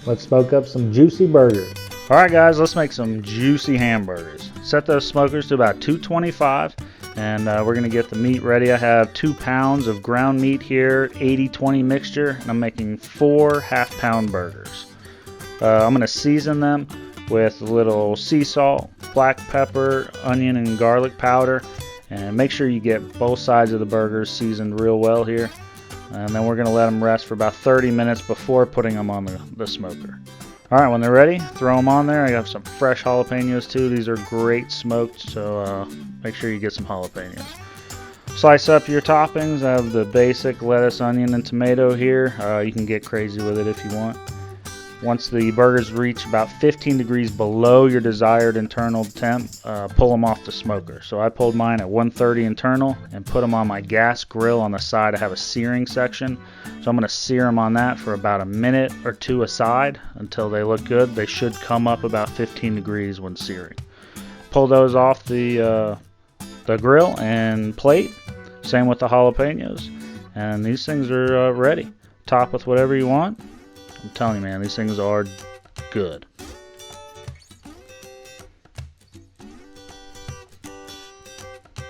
Let's smoke up some juicy burgers. Alright guys, let's make some juicy hamburgers. Set those smokers to about 225 and we're going to get the meat ready. I have 2 pounds of ground meat here, 80-20 mixture, and I'm making 4 half-pound burgers. I'm going to season them with a little sea salt, black pepper, onion and garlic powder, and make sure you get both sides of the burgers seasoned real well here. And then we're going to let them rest for about 30 minutes before putting them on the smoker. Alright, when they're ready, throw them on there. I have some fresh jalapenos too. These are great smoked, so make sure you get some jalapenos. Slice up your toppings. I have the basic lettuce, onion, and tomato here. You can get crazy with it if you want. Once the burgers reach about 15 degrees below your desired internal temp, pull them off the smoker. So I pulled mine at 130 internal and put them on my gas grill on the side. I have a searing section, so I'm going to sear them on that for about a minute or two aside until they look good. They should come up about 15 degrees when searing. Pull those off the grill and plate. Same with the jalapenos. And these things are ready. Top with whatever you want. I'm telling you, man, these things are good.